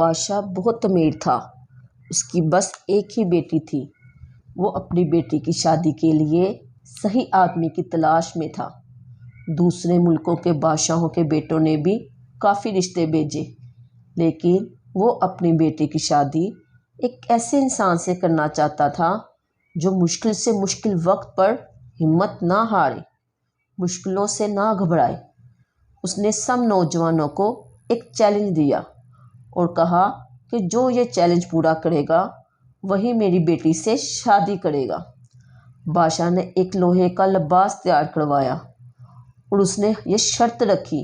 بادشاہ بہت امیر تھا۔ اس کی بس ایک ہی بیٹی تھی۔ وہ اپنی بیٹی کی شادی کے لیے صحیح آدمی کی تلاش میں تھا۔ دوسرے ملکوں کے بادشاہوں کے بیٹوں نے بھی کافی رشتے بھیجے، لیکن وہ اپنی بیٹی کی شادی ایک ایسے انسان سے کرنا چاہتا تھا جو مشکل سے مشکل وقت پر ہمت نہ ہارے، مشکلوں سے نہ گھبرائے۔ اس نے سب نوجوانوں کو ایک چیلنج دیا اور کہا کہ جو یہ چیلنج پورا کرے گا وہی میری بیٹی سے شادی کرے گا۔ بادشاہ نے ایک لوہے کا لباس تیار کروایا اور اس نے یہ شرط رکھی،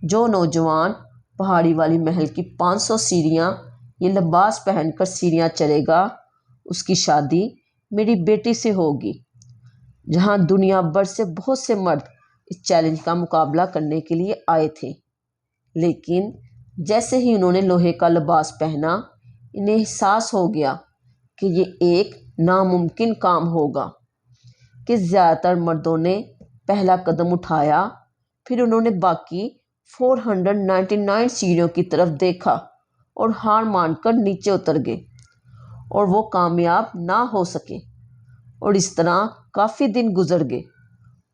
جو نوجوان پہاڑی والی محل کی 500 سیڑھیاں یہ لباس پہن کر سیڑھیاں چڑھے گا، اس کی شادی میری بیٹی سے ہوگی۔ جہاں دنیا بھر سے بہت سے مرد اس چیلنج کا مقابلہ کرنے کے لیے آئے تھے، لیکن جیسے ہی انہوں نے لوہے کا لباس پہنا، انہیں احساس ہو گیا کہ یہ ایک ناممکن کام ہوگا۔ کہ زیادہ تر مردوں نے پہلا قدم اٹھایا، پھر انہوں نے باقی 499 سیڑھیوں کی طرف دیکھا اور ہار مان کر نیچے اتر گئے اور وہ کامیاب نہ ہو سکے، اور اس طرح کافی دن گزر گئے۔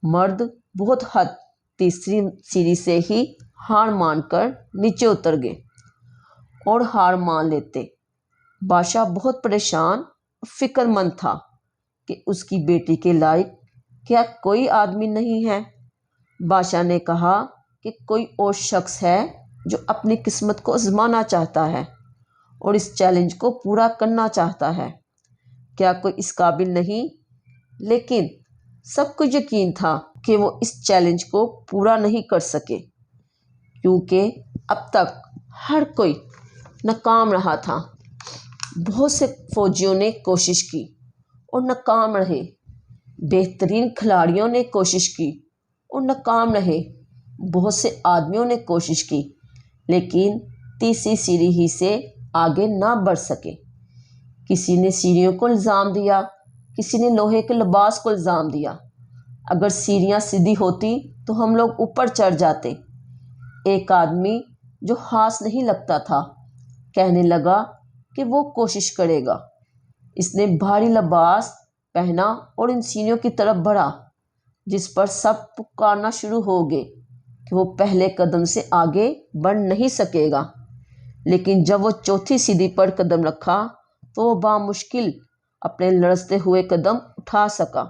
مرد بہت حد تیسری سیڑھی سے ہی ہار مان کر نیچے اتر گئے اور ہار مان لیتے۔ بادشاہ بہت پریشان اور فکر مند تھا کہ اس کی بیٹی کے لائق کیا کوئی آدمی نہیں ہے۔ بادشاہ نے کہا کہ کوئی اور شخص ہے جو اپنی قسمت کو آزمانا چاہتا ہے اور اس چیلنج کو پورا کرنا چاہتا ہے، کیا کوئی اس قابل نہیں؟ لیکن سب کو یقین تھا کہ وہ اس چیلنج کو پورا نہیں کر سکے، کیونکہ اب تک ہر کوئی ناکام رہا تھا۔ بہت سے فوجیوں نے کوشش کی اور ناکام رہے، بہترین کھلاڑیوں نے کوشش کی اور ناکام رہے، بہت سے آدمیوں نے کوشش کی، لیکن تیسری سیڑھی ہی سے آگے نہ بڑھ سکے۔ کسی نے سیڑھیوں کو الزام دیا، کسی نے لوہے کے لباس کو الزام دیا۔ اگر سیڑھیاں سیدھی ہوتی تو ہم لوگ اوپر چڑھ جاتے۔ ایک آدمی جو خاص نہیں لگتا تھا کہنے لگا کہ وہ کوشش کرے گا۔ اس نے بھاری لباس پہنا اور ان سیڑھیوں کی طرف بڑھا، جس پر سب پکارنا شروع ہو گئے کہ وہ پہلے قدم سے آگے بڑھ نہیں سکے گا۔ لیکن جب وہ چوتھی سیڑھی پر قدم رکھا تو وہ بامشکل اپنے لرزتے ہوئے قدم اٹھا سکا۔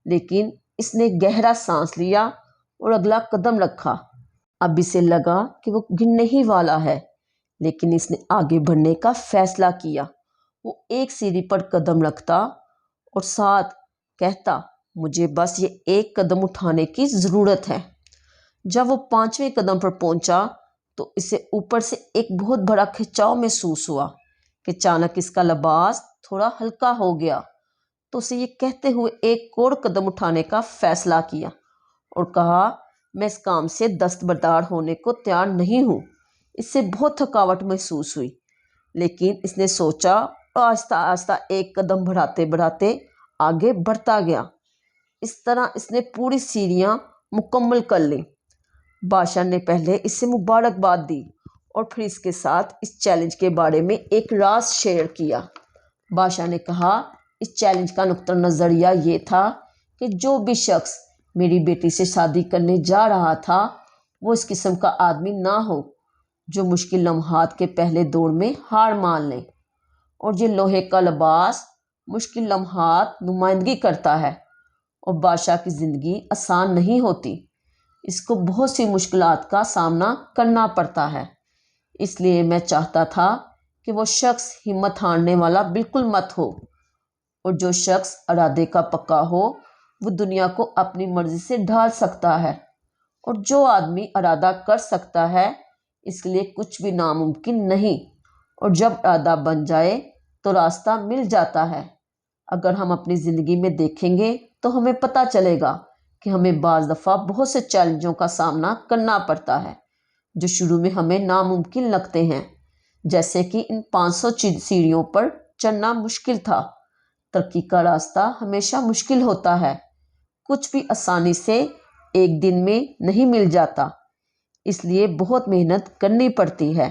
لیکن اس نے گہرا سانس لیا اور اگلا قدم رکھا۔ اب اسے لگا کہ وہ گرنے ہی والا ہے، لیکن اس نے آگے بڑھنے کا فیصلہ کیا۔ وہ ایک سیڑھی پر قدم رکھتا اور ساتھ کہتا، مجھے بس یہ ایک قدم اٹھانے کی ضرورت ہے۔ جب وہ 5ویں قدم پر پہنچا تو اسے اوپر سے ایک بہت بڑا کھچاؤ محسوس ہوا کہ اچانک اس کا لباس تھوڑا ہلکا ہو گیا۔ تو اسے یہ کہتے ہوئے ایک اور قدم اٹھانے کا فیصلہ کیا اور کہا، میں اس کام سے دستبردار ہونے کو تیار نہیں ہوں۔ اس سے بہت تھکاوٹ محسوس ہوئی، لیکن اس نے سوچا اور آہستہ آہستہ ایک قدم بڑھاتے بڑھاتے آگے بڑھتا گیا۔ اس طرح اس نے پوری سیڑھیاں مکمل کر لیں۔ بادشاہ نے پہلے اسے مبارکباد دی اور پھر اس کے ساتھ اس چیلنج کے بارے میں ایک راز شیئر کیا۔ بادشاہ نے کہا، اس چیلنج کا نقطہ نظریہ یہ تھا کہ جو بھی شخص میری بیٹی سے شادی کرنے جا رہا تھا وہ اس قسم کا آدمی نہ ہو جو مشکل لمحات کے پہلے دور میں ہار مان لے، اور یہ لوہے کا لباس مشکل لمحات نمائندگی کرتا ہے، اور بادشاہ کی زندگی آسان نہیں ہوتی، اس کو بہت سی مشکلات کا سامنا کرنا پڑتا ہے۔ اس لیے میں چاہتا تھا کہ وہ شخص ہمت ہارنے والا بالکل مت ہو، اور جو شخص ارادے کا پکا ہو وہ دنیا کو اپنی مرضی سے ڈھال سکتا ہے، اور جو آدمی ارادہ کر سکتا ہے اس کے لیے کچھ بھی ناممکن نہیں، اور جب ارادہ بن جائے تو راستہ مل جاتا ہے۔ اگر ہم اپنی زندگی میں دیکھیں گے تو ہمیں پتہ چلے گا کہ ہمیں بعض دفعہ بہت سے چیلنجوں کا سامنا کرنا پڑتا ہے جو شروع میں ہمیں ناممکن لگتے ہیں، جیسے کہ ان 500 سیڑھیوں پر چڑھنا مشکل تھا۔ ترقی کا راستہ ہمیشہ مشکل ہوتا ہے، کچھ بھی آسانی سے ایک دن میں نہیں مل جاتا، اس لیے بہت محنت کرنی پڑتی ہے۔